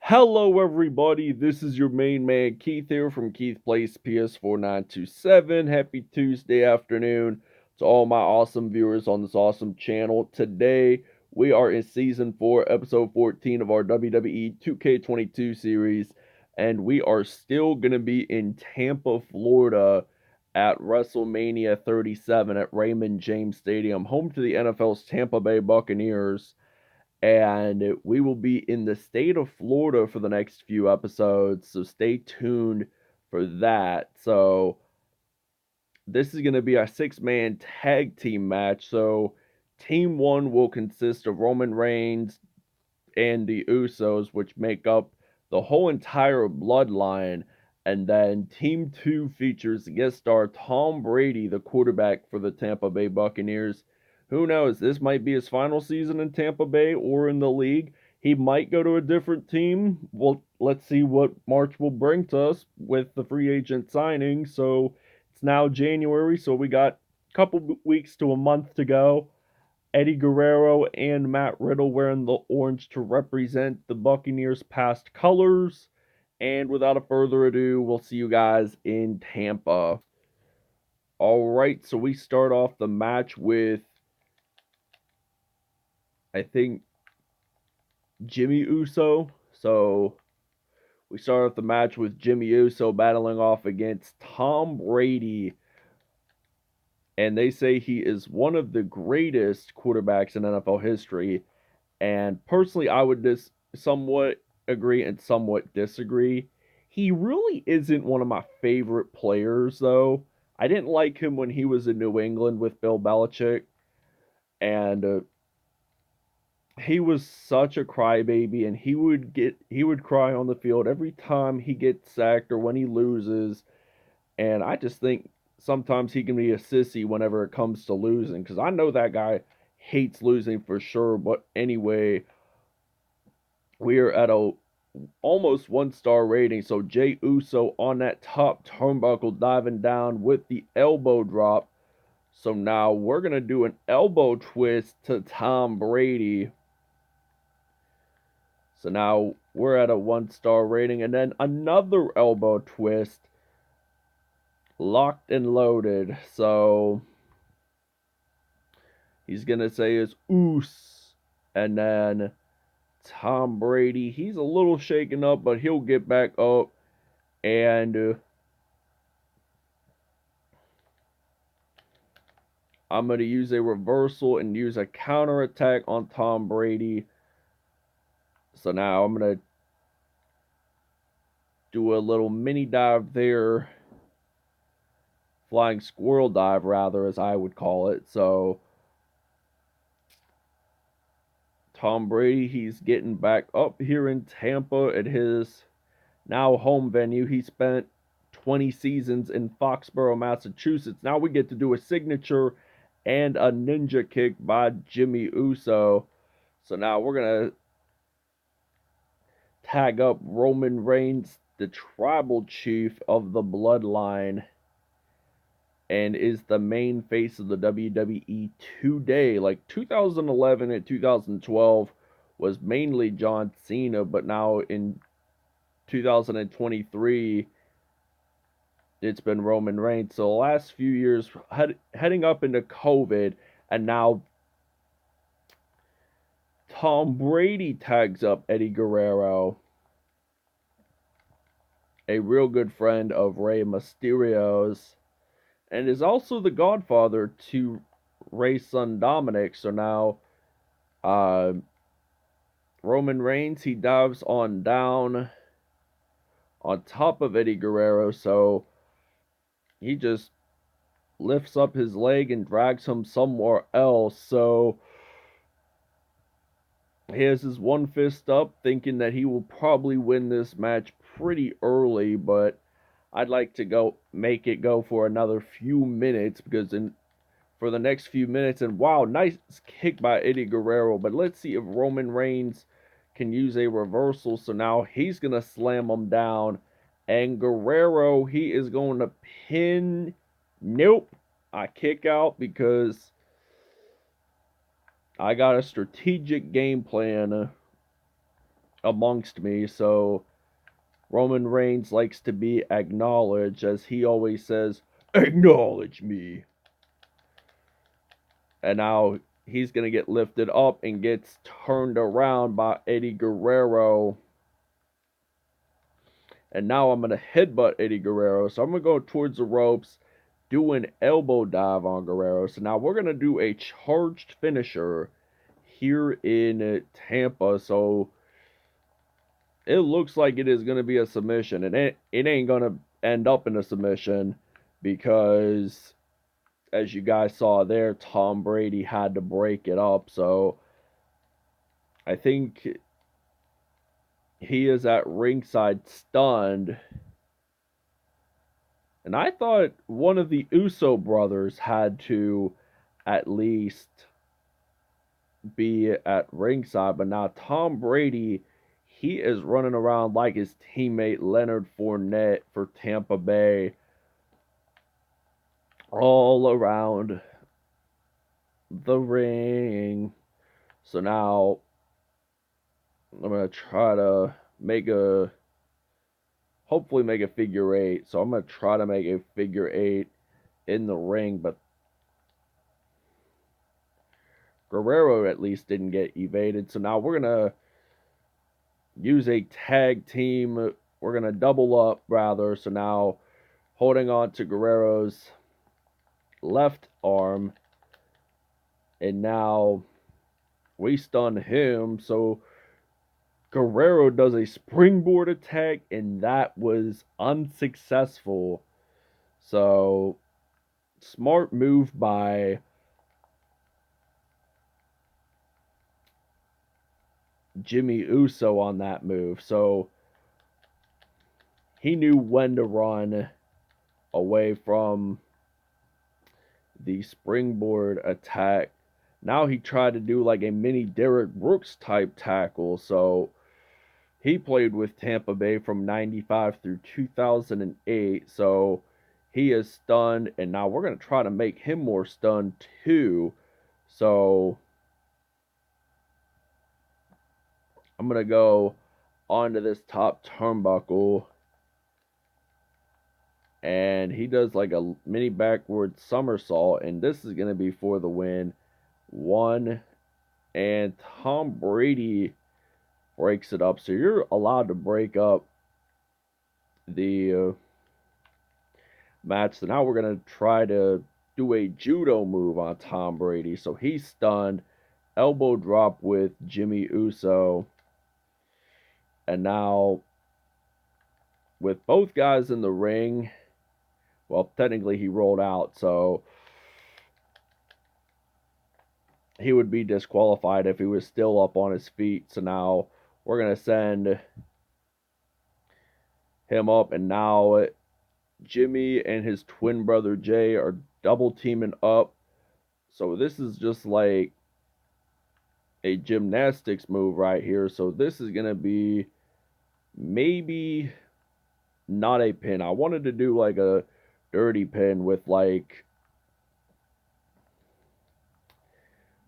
Hello, everybody. This is your main man Keith here from Keith Plays PS4927. Happy Tuesday afternoon to all my awesome viewers on this awesome channel. Today, we are in Season 4, Episode 14 of our WWE 2K22 series, and we are still going to be in Tampa, Florida at WrestleMania 37 at Raymond James Stadium, home to the NFL's Tampa Bay Buccaneers, and we will be in the state of Florida for the next few episodes, so stay tuned for that. So this is going to be our six-man tag team match. So team one will consist of Roman Reigns and the Usos, which make up the whole entire bloodline. And then team two features guest star Tom Brady, the quarterback for the Tampa Bay Buccaneers. Who knows? This might be his final season in Tampa Bay or in the league. He might go to a different team. Well, let's see what March will bring to us with the free agent signing. So it's now January, so we got a couple weeks to a month to go. Eddie Guerrero and Matt Riddle wearing the orange to represent the Buccaneers' past colors. And without a further ado, we'll see you guys in Tampa. All right, so we start off the match with, I think, Jimmy Uso. So we start off the match with Jimmy Uso battling off against Tom Brady. And they say he is one of the greatest quarterbacks in NFL history. And personally, I would just somewhat agree and somewhat disagree. He really isn't one of my favorite players, though. I didn't like him when he was in New England with Bill Belichick, and he was such a crybaby, and he would cry on the field every time he gets sacked or when he loses. And I just think sometimes he can be a sissy whenever it comes to losing, because I know that guy hates losing for sure. But anyway, we are at a almost 1-star rating. So Jey Uso on that top turnbuckle diving down with the elbow drop. So now we're going to do an elbow twist to Tom Brady. So now we're at a 1-star rating. And then another elbow twist. Locked and loaded. So he's going to say his oos. And then Tom Brady, he's a little shaken up, but he'll get back up. And I'm going to use a reversal and use a counterattack on Tom Brady. So now I'm going to do a little mini dive there. Flying squirrel dive, rather, as I would call it. So Tom Brady, he's getting back up here in Tampa at his now home venue. He spent 20 seasons in Foxborough, Massachusetts. Now we get to do a signature and a ninja kick by Jimmy Uso. So now we're going to tag up Roman Reigns, the tribal chief of the Bloodline, and is the main face of the WWE today. Like 2011 and 2012 was mainly John Cena, but now in 2023 it's been Roman Reigns. So the last few years heading up into COVID, and now Tom Brady tags up Eddie Guerrero, a real good friend of Rey Mysterio's, and is also the godfather to Rey's son Dominic. So now Roman Reigns, he dives on down on top of Eddie Guerrero, so he just lifts up his leg and drags him somewhere else. So he has his one fist up, thinking that he will probably win this match pretty early, but I'd like to make it go for another few minutes, because for the next few minutes, and wow, nice kick by Eddie Guerrero, but let's see if Roman Reigns can use a reversal. So now he's going to slam him down, and Guerrero, he is going to pin. Nope, I kick out because I got a strategic game plan amongst me. So Roman Reigns likes to be acknowledged, as he always says, "Acknowledge me." And now he's going to get lifted up and gets turned around by Eddie Guerrero. And now I'm going to headbutt Eddie Guerrero. So I'm going to go towards the ropes, do an elbow dive on Guerrero. So now we're going to do a charged finisher here in Tampa. So it looks like it is going to be a submission. And it ain't going to end up in a submission because, as you guys saw there, Tom Brady had to break it up. So I think he is at ringside stunned. And I thought one of the Uso brothers had to at least be at ringside. But now Tom Brady, he is running around like his teammate Leonard Fournette for Tampa Bay, all around the ring. So now I'm going to try to hopefully make a figure eight. So I'm going to try to make a figure eight in the ring, but Guerrero at least didn't get evaded. So now we're going to use a tag team. We're going to double up, rather. So now holding on to Guerrero's left arm. And now we stun him. So Guerrero does a springboard attack, and that was unsuccessful. So smart move by Jimmy Uso on that move. So he knew when to run away from the springboard attack. Now he tried to do like a mini Derrick Brooks type tackle. So he played with Tampa Bay from 95 through 2008. So he is stunned, and now we're going to try to make him more stunned too. So I'm going to go onto this top turnbuckle, and he does like a mini backward somersault, and this is going to be for the win. One, and Tom Brady breaks it up. So you're allowed to break up the match. So now we're going to try to do a judo move on Tom Brady. So he's stunned. Elbow drop with Jimmy Uso. And now, with both guys in the ring, well, technically he rolled out, so he would be disqualified if he was still up on his feet. So now we're going to send him up, and now Jimmy and his twin brother Jay are double teaming up. So this is just like a gymnastics move right here. So this is going to be maybe not a pin. I wanted to do like a dirty pin with like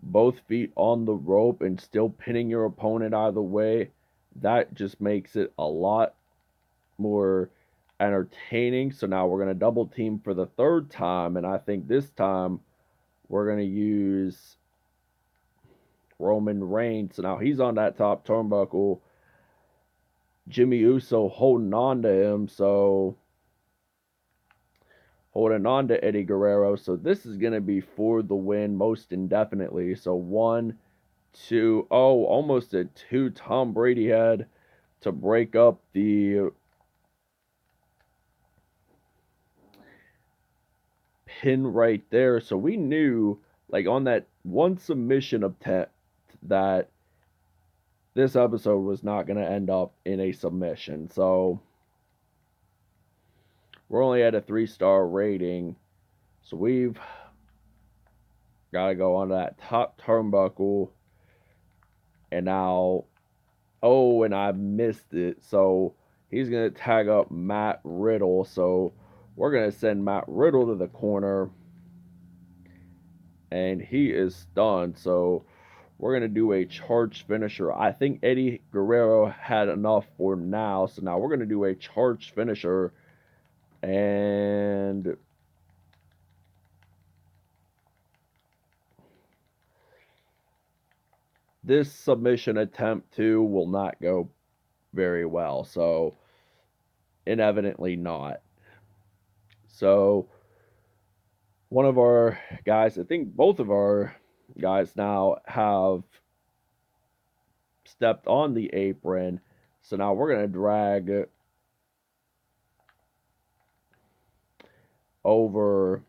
both feet on the rope and still pinning your opponent either way. That just makes it a lot more entertaining. So now we're going to double team for the third time, and I think this time we're going to use Roman Reigns. So now he's on that top turnbuckle. Jimmy Uso holding on to him, so holding on to Eddie Guerrero. So this is going to be for the win most indefinitely. So 1, 2, oh, almost a 2. Tom Brady had to break up the pin right there. So we knew, like, on that one submission attempt, that this episode was not going to end up in a submission. So we're only at a 3-star rating. So we've got to go on that top turnbuckle. And now, oh, and I missed it. So he's going to tag up Matt Riddle. So we're going to send Matt Riddle to the corner. And he is stunned. So we're going to do a charged finisher. I think Eddie Guerrero had enough for now, so now we're going to do a charged finisher. And this submission attempt too will not go very well, so inevitably not. So one of our guys, I think both of our guys now have stepped on the apron. So now we're going to drag over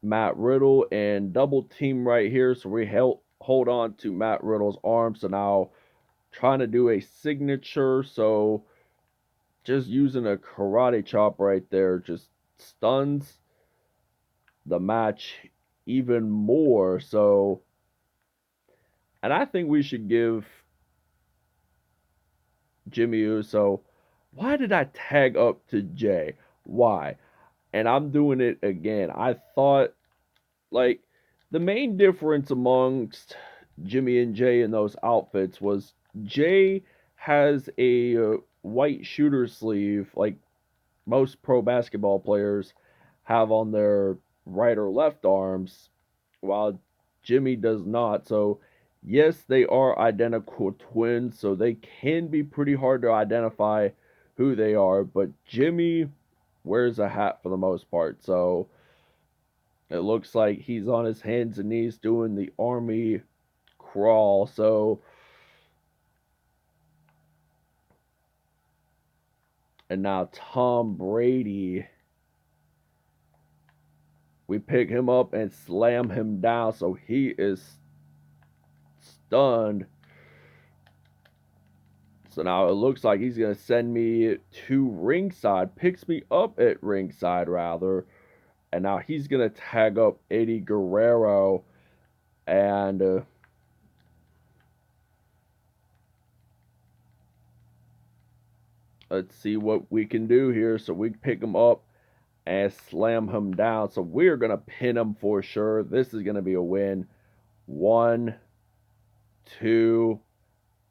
Matt Riddle and double team right here. So we hold on to Matt Riddle's arm. So now trying to do a signature. So just using a karate chop right there just stuns the match even more. So, and I think we should give Jimmy Uso. Why did I tag up to Jay? Why? And I'm doing it again. I thought, like, the main difference amongst Jimmy and Jay in those outfits was Jay has a white shooter sleeve, like most pro basketball players have on their right or left arms, while Jimmy does not. So, yes, they are identical twins, so they can be pretty hard to identify who they are, but Jimmy wears a hat for the most part. So, it looks like he's on his hands and knees doing the army crawl. So, and now Tom Brady, we pick him up and slam him down. So he is stunned. So now it looks like he's going to send me to ringside, picks me up at ringside rather. And now he's going to tag up Eddie Guerrero. And let's see what we can do here. So we pick him up and slam him down. So we're going to pin him for sure. This is going to be a win. 1, 2,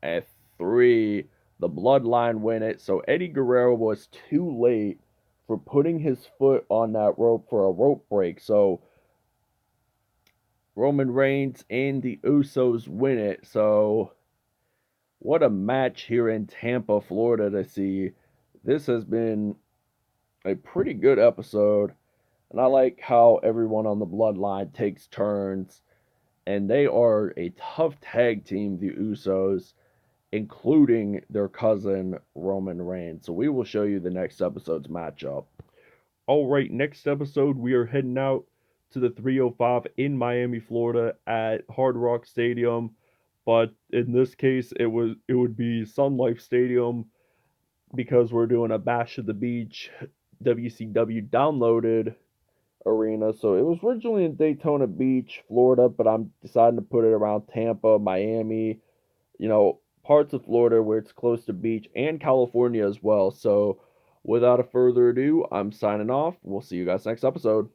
and 3. The Bloodline win it. So Eddie Guerrero was too late for putting his foot on that rope for a rope break. So Roman Reigns and the Usos win it. So what a match here in Tampa, Florida to see. This has been a pretty good episode. And I like how everyone on the Bloodline takes turns. And they are a tough tag team, the Usos, including their cousin Roman Reigns. So we will show you the next episode's matchup. All right, next episode we are heading out to the 305 in Miami, Florida at Hard Rock Stadium, but in this case it would be Sun Life Stadium because we're doing a Bash at the Beach WCW downloaded arena. So it was originally in Daytona Beach, Florida, but I'm deciding to put it around Tampa, Miami, parts of Florida where it's close to beach, and California as well. So without a further ado, I'm signing off. We'll see you guys next episode.